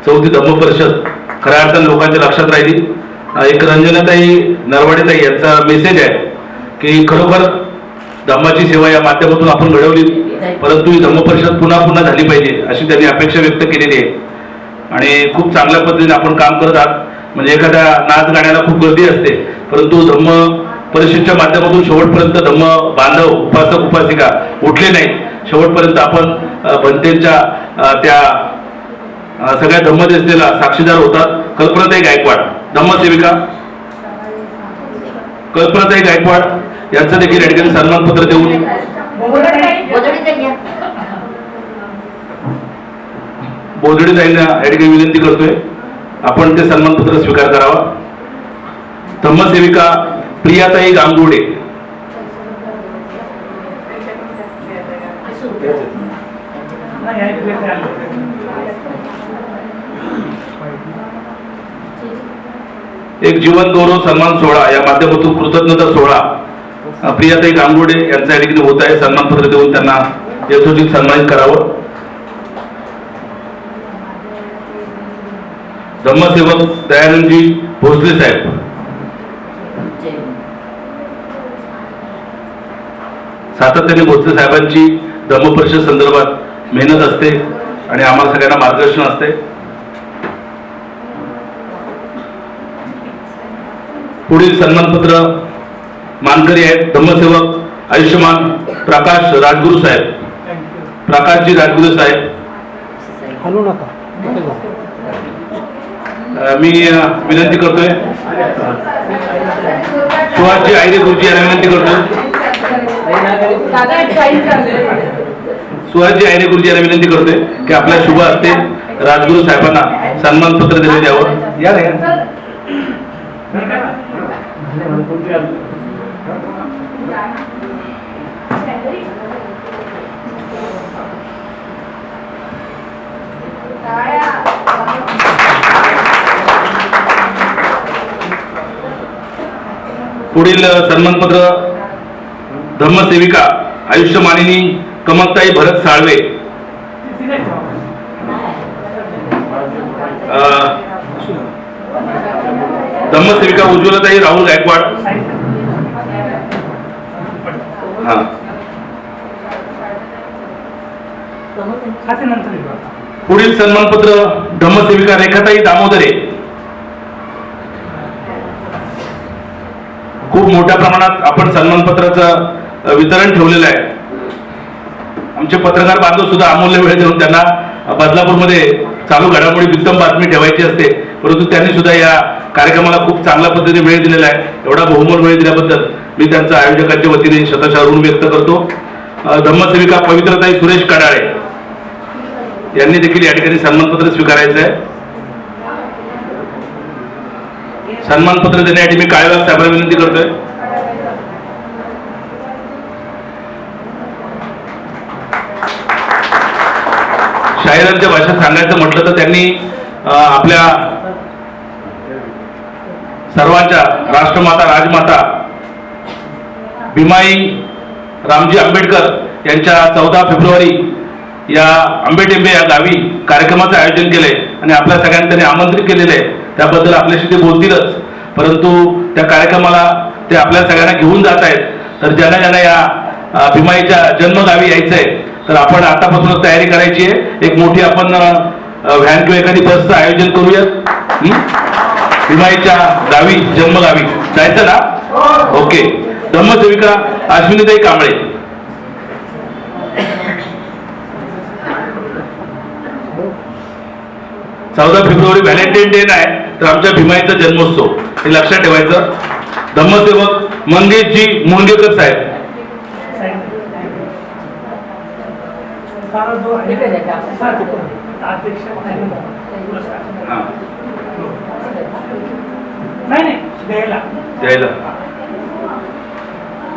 चौथी धम्म परिषद खऱ्या अर्थाने लोकांच्या लक्षात राहिली. एक रंजनाताई नरवाडेताई यांचा मेसेज आहे की खरोखर धम्माची सेवा या माध्यमातून आपण घडवली, परंतु ही धम्म परिषद पुन्हा पुन्हा झाली पाहिजे अशी त्यांनी अपेक्षा व्यक्त केलेली आहे. आणि खूप चांगल्या पद्धतीने आपण काम करत आहात. म्हणजे एखाद्या नाच गाण्याला खूप गर्दी असते, परंतु धम्म परिषदच्या माध्यमातून शेवटपर्यंत धम्म बांधव उपासक उपासिका उठले नाहीत. शेवटपर्यंत आपण भंतेच्या त्या सगळ्या धम्मदेसनेला साक्षीदार होतात. कल्पनाताई गायकवाड धम्मसेविका कल्पनाताई गायकवाड यांचं देखील या ठिकाणी सन्मानपत्र देऊन बोधडीताईंना या ठिकाणी विनंती करतोय आपण ते सन्मानपत्र स्वीकार करावा. धम्मसेविका प्रियाताई गांगुर्डे एक जीवन गौरव सन्मान सोहळा या माध्यमातून कृतज्ञता सोहळा प्रियाताई गांगुर्डे यांचा या ठिकाणी होत आहे. सन्मानपत्र देऊन त्यांना यथोचित सन्मानित करावं. धम्मसेवक दयानंदजी भोसले साहेब सातत्याने भोसले साहेबांची धम्म परिषद संदर्भात मेहनत असते आणि आम्हाला सगळ्यांना मार्गदर्शन असते. पुढील सन्मानपत्र मानकरी आहेत धम्मसेवक आयुष्यमान प्रकाश राजगुरू साहेब. प्रकाशजी राजगुरू साहेब मी विनंती करतोय सुहासजी आयरे गुरुजी यांना विनंती करतोय सुहासजी आयरे गुरुजी यांना विनंती करतोय की आपल्या शुभ हस्ते राजगुरू साहेबांना सन्मानपत्र देण्यात यावं. या पुढील सन्मानपत्र धम्मसेविका आयुष्यमानिनी कमकताई भरत साळवे. धम्मसेविका उज्ज्वलताई राहुल गायकवाड. पुढील सन्मानपत्र धम्मसेविका रेखाताई दामोदरे. खूप मोठ्या प्रमाणात आपण सन्मानपत्राचं वितरण ठेवलेलं आहे. आमचे पत्रकार बांधव सुद्धा अमूल्य वेळ देऊन त्यांना बदलापूरमध्ये चालू घडामोडी उत्तम बातमी ठेवायची असते, परंतु त्यांनी सुद्धा या कार्यक्रमाला खूप चांगल्या पद्धतीने वेळ दिलेला आहे. एवढा बहुमोल वेळ दिल्याबद्दल मी त्यांच्या आयोजकांच्या वतीने शतशः ऋण व्यक्त करतो. धम्मसेविका पवित्रताई सुरेश कडाळे यांनी देखील या ठिकाणी सन्मानपत्र स्वीकारायचं आहे. सन्मानपत्र देण्यासाठी मी काळेवाग साहेबांना विनंती करतोय. शाहिरांच्या भाषेत सांगायचं म्हटलं तर त्यांनी आपल्या सर्वांच्या राष्ट्रमाता राजमाता भीमाई रामजी आंबेडकर यांच्या 14 फेब्रुवारी या आंबेटेंबे या गावी कार्यक्रमाचं आयोजन केलंय आणि आपल्या सगळ्यांना त्यांनी आमंत्रित केलेलं आहे. त्याबद्दल आपल्याशी ते बोलतीलच, परंतु त्या कार्यक्रमाला ते आपल्या सगळ्यांना घेऊन जात आहेत. तर ज्यांना ज्यांना या भीमाईच्या जन्मगावी यायचंय तर आपण आतापासूनच तयारी करायची आहे. एक मोठी आपण व्हॅन किंवा एखादी बसचं आयोजन करूयात. भीमाईच्या गावी जन्मगावी जायचं ना? ओके. धम्मसेविका अश्विनीताई कांबळे. चौदा फेब्रुवारी व्हॅलेंटाईन डे आहे तर आमच्या भीमाईचा जन्मोत्सव हे लक्षात ठेवायचं. धम्मसेवक मंगेशजी मुंडगेकर साहेब.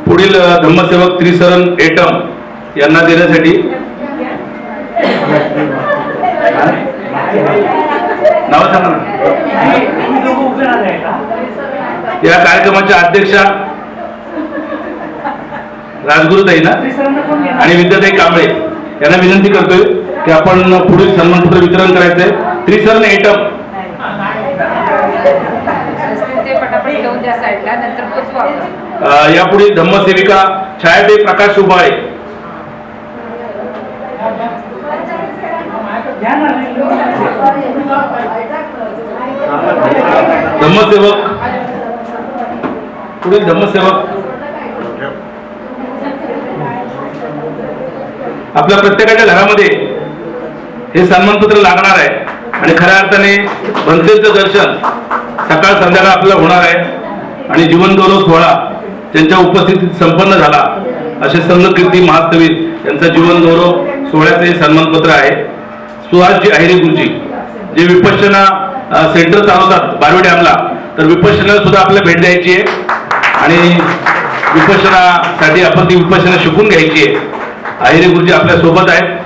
पुढील धम्मसेवक त्रिसरण एटम यांना देण्यासाठी नाव सांगा ना. या कार्यक्रमाच्या अध्यक्षा राजगुरुताई ना आणि विद्याताई कांबळे यांना विनंती करतोय की आपण पुढील सन्मानपत्र वितरण करायचंय. त्रिसरण आयटम यापुढे धम्मसेविका छायाताई प्रकाश उबाळे, धम्मसेवक, पुढील धम्मसेवक. आपल्या प्रत्येकाच्या घरामध्ये हे सन्मानपत्र लागणार आहे आणि खऱ्या अर्थाने भंतेचं दर्शन सकाळ संध्याकाळ आपल्याला होणार आहे आणि जीवन गौरव सोहळा त्यांच्या उपस्थितीत संपन्न झाला. असे संघकीर्ती महास्तवीर यांचा जीवन गौरव सोहळ्याचे हे सन्मानपत्र आहे. सुहासजी अहिरे गुरुजी जे विपश्यना सेंटर चालवतात बारवे डॅमला, तर विपश्यनाला सुद्धा आपल्याला भेट द्यायची आहे आणि विपश्यनासाठी आपण ती विपश्यना शिकून घ्यायची आहे. अहिरे गुरुजी आपल्या सोबत आहेत.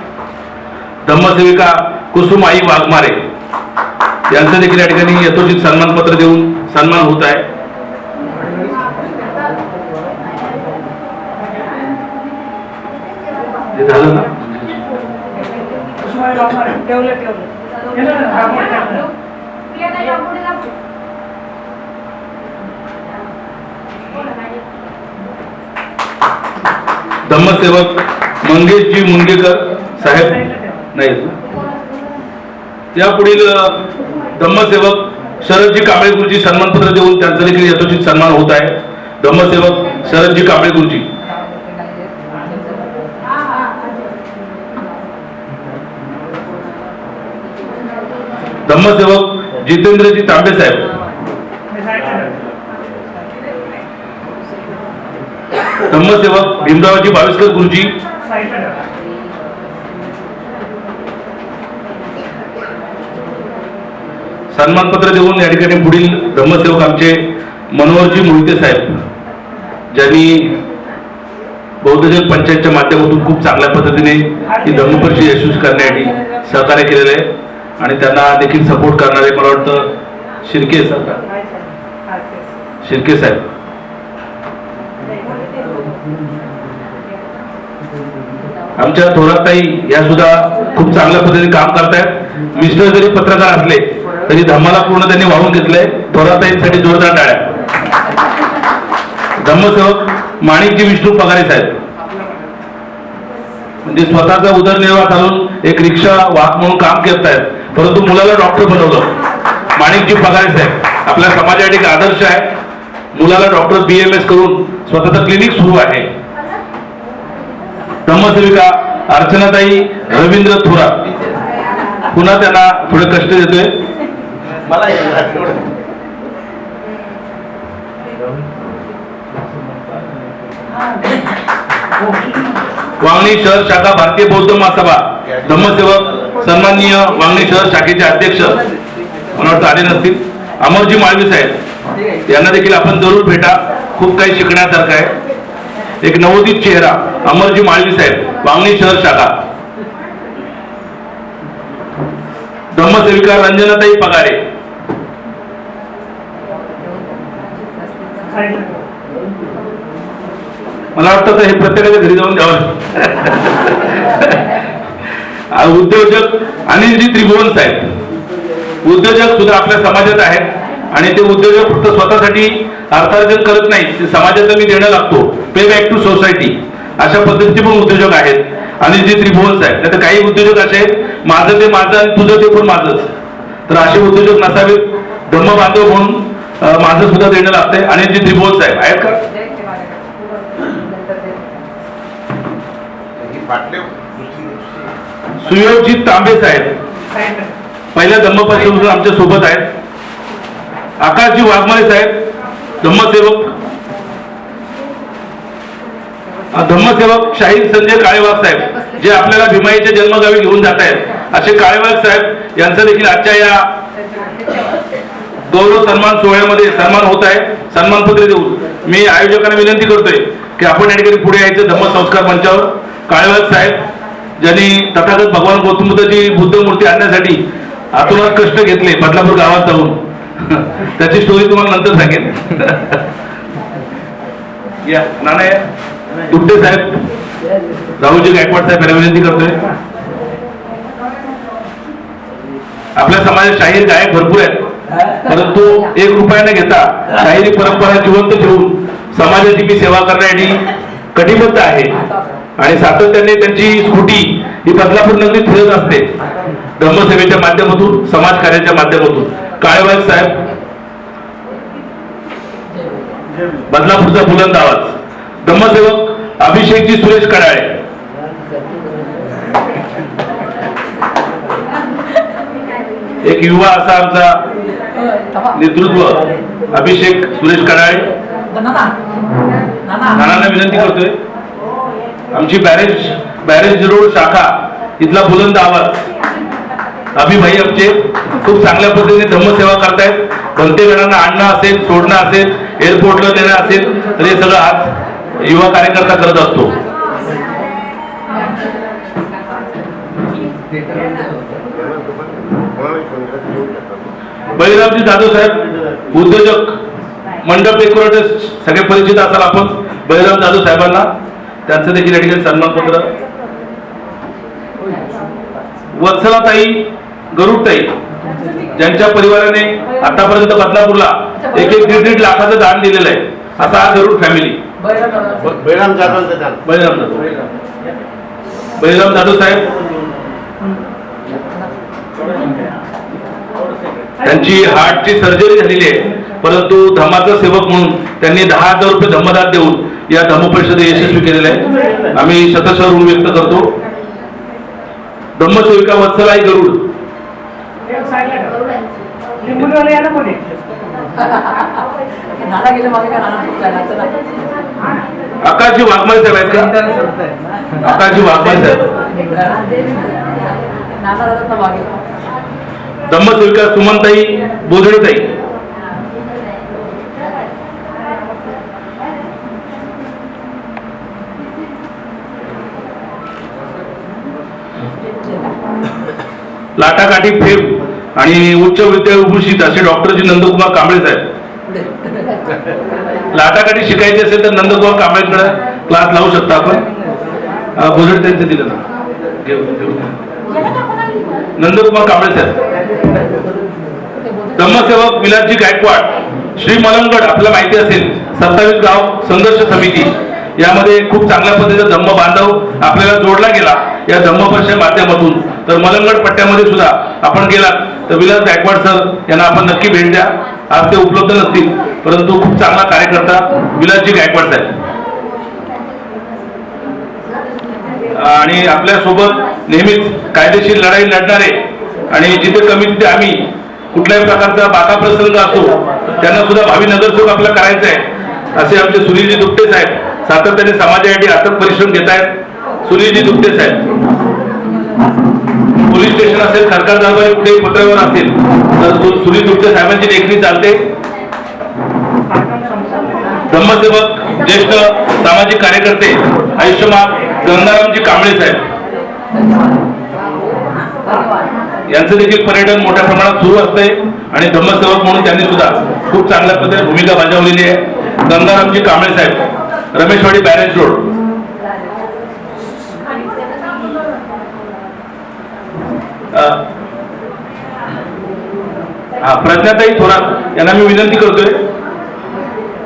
धम्मसेविका कुसुमाई वाघमारे यांचं देखील या ठिकाणी यथोचित सन्मानपत्र देऊन सन्मान होत आहे. झालं ना? धम्मसेवक मंगेशजी मुनगेकर साहेब नाही. यापुढील धम्मसेवक शरदजी कांबळे गुरुजी सन्मानपत्र देऊन त्यांचा देखील यथोचित सन्मान होत आहे. धम्मसेवक शरदजी कांबळे गुरुजी. धम्मसेवक जितेंद्रजी तांबे साहेब. धम्मसेवक भीमरावजी बाविस्कर गुरुजी. सन्मानपत्र देऊन या ठिकाणी पुढील धम्मसेवक आमचे मनोहरजी मोहिते साहेब, ज्यांनी बौद्धजन पंचायतच्या माध्यमातून खूप चांगल्या पद्धतीने ही धम्मपरिषद यशस्वी करण्यासाठी सहकार्य केलेलं आहे आणि त्यांना देखील सपोर्ट करणारे मला वाटतं शिर्के साहेब. आमच्या थोराताई या सुद्धा खूप चांगल्या पद्धतीने काम करतायत. मिस्टर जरी पत्रकार असले तरी धम्माला पूर्ण त्यांनी वाहून घेतलंय. थोराताईंसाठी जोरदार टाळ्या. धम्मसेवक माणिकजी विष्णू पगारे साहेब, म्हणजे स्वतःचा उदरनिर्वाह चालून एक रिक्षा वाहक म्हणून काम करत आहेत, परंतु मुलाला डॉक्टर बनवलं. माणिकजी पगारे साहेब आपल्या समाजासाठी एक आदर्श आहे. मुलाला डॉक्टर BMS करून स्वतःचं क्लिनिक सुरू आहे. धम्मसेविका अर्चनाताई रवींद्र थोरात, पुन्हा त्यांना थोडे कष्ट देतोय. वांगणी शहर शाखा भारतीय बौद्ध महासभा धम्मसेवक सन्माननीय वांगणी शहर शाखेचे अध्यक्ष मला वाटतं आले नसतील, अमरजी माळवी साहेब, यांना देखील आपण जरूर भेटा. खूप काही शिकण्यासारखं आहे. एक नवोदित चेहरा अमरजी माळवी साहेब, वांगणी शहर शाखा. धम्मसेविका रंजनाताई पगारे. मला वाटतं हे प्रत्येकाच्या घरी जाऊन द्यावं. उद्योजक अनिलजी त्रिभुवन साहेब, उद्योजक सुद्धा आपल्या समाजात आहेत आणि ते उद्योजक फक्त स्वतःसाठी अर्थार्जन करत नाही, ते समाजाला मी देणं लागतो, पे बॅक टू सोसायटी, अशा पद्धतीचे पण उद्योजक आहेत. अनिलजी त्रिभुवन साहेब. नाही तर काही उद्योजक असे आहेत माझं ते माझं आणि तुझं ते पण माझंच, तर असे उद्योजक नसावेत. धम्म बांधव म्हणून माझं सुद्धा देणं लागतंय. अनिलजी त्रिभुवन साहेब आहेत का? सुयोगजी तांबे साहेब पहिल्या धम्मपरिषदेतून आमच्या सोबत आहेत. आकाशजी वाघमारे साहेब धम्मसेवक. धम्मसेवक शाहीर संजय काळेवाघ साहेब जे आपल्याला भीमाईच्या जन्मगावी घेऊन जात आहेत, असे काळेवाघ साहेब यांचा देखील आजच्या या गौरव सन्मान सोहळ्यामध्ये सन्मान होत आहे. सन्मानपत्र देऊन मी आयोजकांना विनंती करतोय की आपण या ठिकाणी पुढे यायचं धम्म संस्कार मंचावर. काळेवाघ साहेब ज्यांनी तथागत भगवान गौतम बुद्धाची बुद्ध मूर्ती आणण्यासाठी आतुरात कष्ट घेतले बदलापूर गावात जाऊन, त्याची स्टोरी तुम्हाला नंतर सांगेन. या नाना दुट्टे साहेब, राहुलजी गायकवाड साहेब यांना विनंती करतोय. आपल्या समाजात शाहीर गायक भरपूर आहेत, परंतु 1 रुपया न घेता शाहिरी परंपरा जिवंत ठेवून समाजाची मी सेवा करण्यासाठी कटिबद्ध आहे आणि सातत्याने त्यांची स्कूटी ही बदलापूर नगरीत फिरत असते. धम्मसेवेच्या माध्यमातून, समाजकार्याच्या माध्यमातून. काळेवाल साहेब, बदलापूरचा बुलंद आवाज. धम्मसेवक अभिषेकजी सुरेश कडाळे. एक युवा असा आमचा नेतृत्व अभिषेक सुरेश कडाळे. नानांना विनंती करतोय, आमची बॅरेज रोड शाखा इथला बुलंद आवाज अभिभाई आमचे खूप चांगल्या पद्धतीने धम्मसेवा करतायत. भंतेगणांना आणणं असेल, सोडणं असेल, एअरपोर्टला देणं असेल, तर हे सगळं आज युवा कार्यकर्ता करत असतो. बळीरामजी जाधव साहेब उद्योजक, मंडप डेकोरेटर्स, सगळे परिचित असाल आपण बळीराम जाधव साहेबांना. त्यांचं देखील या ठिकाणी सन्मानपत्र. वत्सलाताई गरुडताई, ज्यांच्या परिवाराने आतापर्यंत बदलापूरला 1-1-1.5 लाखाचं दान दिलेलं आहे, असा हा गरुड फॅमिली. बळीराम जाधव साहेब, त्यांची हार्टची सर्जरी झालेली आहे, परंतु धम्माचा सेवक म्हणून त्यांनी 10,000 रुपये धम्मदान देऊन या धम्म परिषदे यशस्वी केलेले आहे. आम्ही शतशः ऋण व्यक्त करतो. धम्मसेविका वत्सलाई गरुड. आकाशजी वाघमारे साहेब आहेत का? आकाशजी वाघमारे साहेब. धम्मसेविका सुमनताई बोधडेताई. लाटाकाठी फेब आणि उच्च विद्याभूषित असे डॉक्टरजी नंदकुमार कांबळे साहेब. लाटाकाठी शिकायचे असेल तर नंदकुमार कांबळेकडे क्लास लावू शकता आपण. बोधडे त्यांचं दिलं ना, नंदकुमार कांबळे साहेब. धम्मसेवक विलासजी गायकवाड. श्री मलंगड, आपल्याला माहिती असेल 27 गाव संघर्ष समिती, यामध्ये खूप चांगल्या पद्धतीचा धम्म बांधव आपल्याला जोडला गेला या धम्मपर्षाच्या माध्यमातून. तर मलंगड पट्ट्यामध्ये सुद्धा आपण गेलात तर विलास गायकवाड सर यांना आपण नक्की भेट द्या. आज ते उपलब्ध नसतील, परंतु खूप चांगला कार्यकर्ता विलासजी गायकवाड साहेब. आणि आपल्या सोबत नेहमीच कायदेशीर लढाई लढणारे आणि जिथे कमी तिथे आम्ही कुठल्याही प्रकारचा बाका प्रसंग असो त्यांना सुद्धा भावी नगरसेवक आपल्याला करायचं आहे असे आमचे सुनीलजी दुपटे साहेब सातत्याने समाजासाठी अथक परिश्रम घेत आहेत. सुनीलजी दुपटे साहेब. पोलीस स्टेशन असेल, सरकार दरबारी कुठेही पत्रावर असेल तर सुनील दुपटे साहेबांची लेखणी चालते. धम्मसेवक ज्येष्ठ सामाजिक कार्यकर्ते आयुष्यमान गंगारामजी कांबळे साहेब यांचं देखील पर्यटन मोठ्या प्रमाणात सुरू असते आणि धम्मसेवक म्हणून त्यांनी सुद्धा खूप चांगल्या पद्धतीने भूमिका बजावलेली आहे. गंगारामजी कांबळे साहेब, रमेशवाडी बॅरेज रोड. प्रज्ञाताई थोरात यांना मी विनंती करतोय.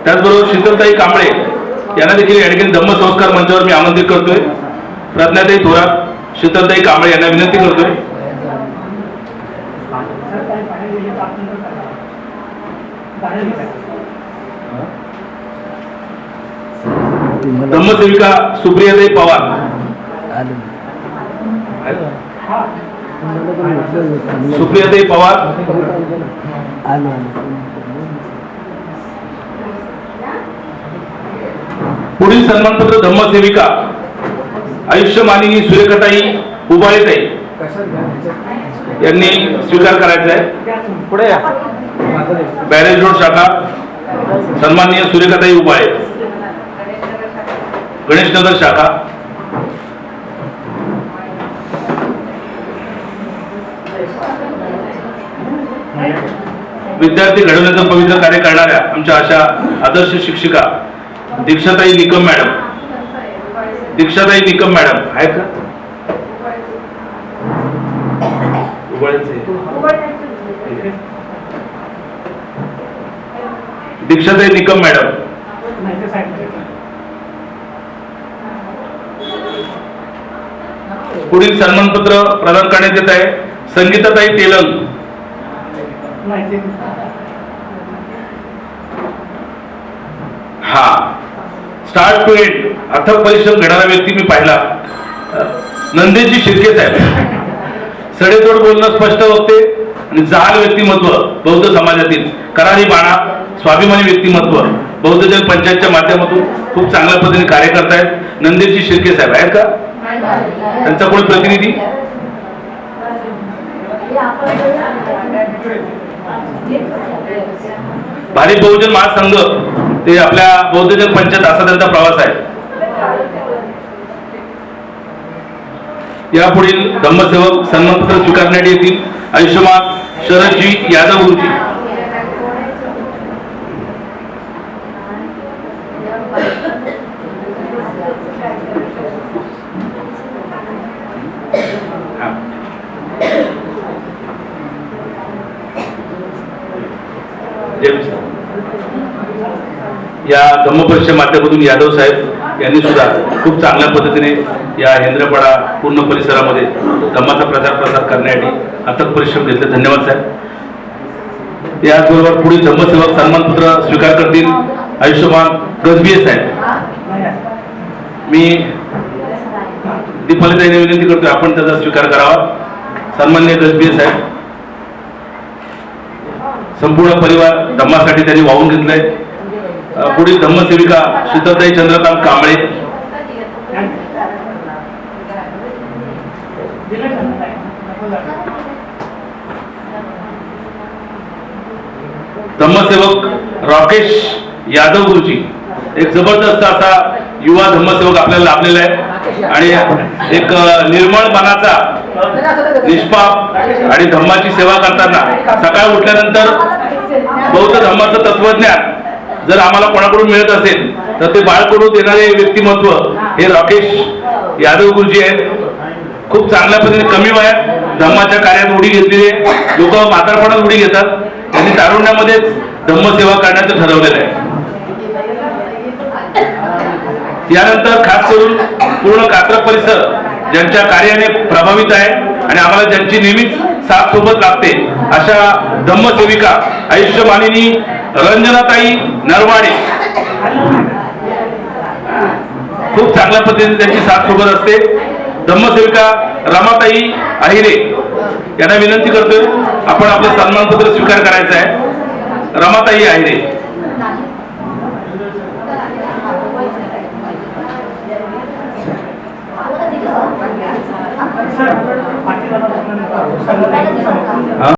त्याचबरोबर शीतलताई कांबळे यांना देखील या ठिकाणी धम्म संस्कार मंचावर मी आमंत्रित करतोय. प्रज्ञाताई थोरात, शीतलताई कांबळे यांना विनंती करतोय. धम्मसेविका सुप्रियाताई पवार. सुप्रियाताई पवार. पुढील सन्मानपत्र धम्मसेविका आयुष्यमानिनी सुरेखाताई उबाळेताई यांनी स्वीकार करायचा आहे. पुढे या. बॅरेज रोड शाखा सन्माननीय सुरेखाताई उबाळे. गणेशनगर शाखा विद्यार्थी घडवण्याचं पवित्र कार्य करणाऱ्या आमच्या अशा आदर्श शिक्षिका दीक्षाताई निकम मॅडम. दीक्षाताई निकम मॅडम आहेत का? दीक्षाताई निकम मॅडम, पुढील सन्मानपत्र प्रदान करण्यात येत आहे संगीताताई तेलंग. हा, स्टार्ट टू एंड अथक परिश्रम घेणारा व्यक्ती मी पाहिला. नंदेजी शिर्के साहेब, सडेतोड बोलणं, स्पष्ट वक्ते आणि जहाल व्यक्तिमत्व बौद्ध समाजातील, करारी बाणा, स्वाभिमानी व्यक्तिमत्व, बौद्ध जन पंचायतच्या माध्यमातून खूप चांगल्या पद्धतीने कार्य करतायत नंदेजी शिर्के साहेब. आहेत का त्यांचा कोणी प्रतिनिधी? भारिप बहुजन महासंघ, ते आपल्या बौद्ध जन पंचायत असा त्यांचा प्रवास आहे. यापुढील धम्मसेवक सन्मानपत्र स्वीकारण्यात येतील आयुष्यमान शरदजी यादव गुरुजी. या धम्मपरिषदेच्या माध्यमातून यादव साहेब यांनी सुद्धा खूप चांगल्या पद्धतीने या हेंद्रपाडा पूर्ण परिसरामध्ये धम्माचा प्रसार करण्यासाठी अथक परिश्रम घेतले. धन्यवाद साहेब. याचबरोबर पुढील धम्मसेवक सन्मानपत्र स्वीकार करतील आयुष्यमान गजबिये साहेब. मी दीपालीताईने विनंती करतोय आपण त्याचा स्वीकार करावा. सन्माननीय गजबिये साहेब, संपूर्ण परिवार धम्मासाठी त्यांनी वाहून घेतलंय. पुढील धम्मसेविका शीतलताई चंद्रकांत कांबळे. धम्मसेवक राकेश यादव गुरुजी, एक जबरदस्त असा युवा धम्मसेवक आपल्याला लाभलेला आहे आणि एक निर्मळ मनाचा, निष्पाप आणि धम्माची सेवा करताना सकाळ उठल्यानंतर बौद्ध धम्माचं तत्वज्ञान जर आम्हाला कोणाकडून मिळत असेल तर ते बाळकडून देणारे व्यक्तिमत्व हे राकेश यादव गुरुजी आहेत. खूप चांगल्या पद्धतीने कमी वयात धम्माच्या कार्यात उडी घेतलेली आहे. लोक म्हातारपणात उडी घेतात, त्यांनी तारुण्यामध्येच धम्मसेवा करण्याचं ठरवलेलं आहे. यानंतर खास करून पूर्ण कात्रज परिसर ज्यांच्या कार्याने प्रभावित आहे आणि आम्हाला ज्यांची नेहमीच साथ सोबत लागते अशा धम्मसेविका आयुष्यमानिनी रंजनाताई नरवाडे, खूप चांगल्या पद्धतीने त्यांची साथ सोबत असते. धम्मसेविका रमाताई आहिरे यांना विनंती करतोय आपण आपलं सन्मानपत्र स्वीकार करायचं आहे. रमाताई आहिरे.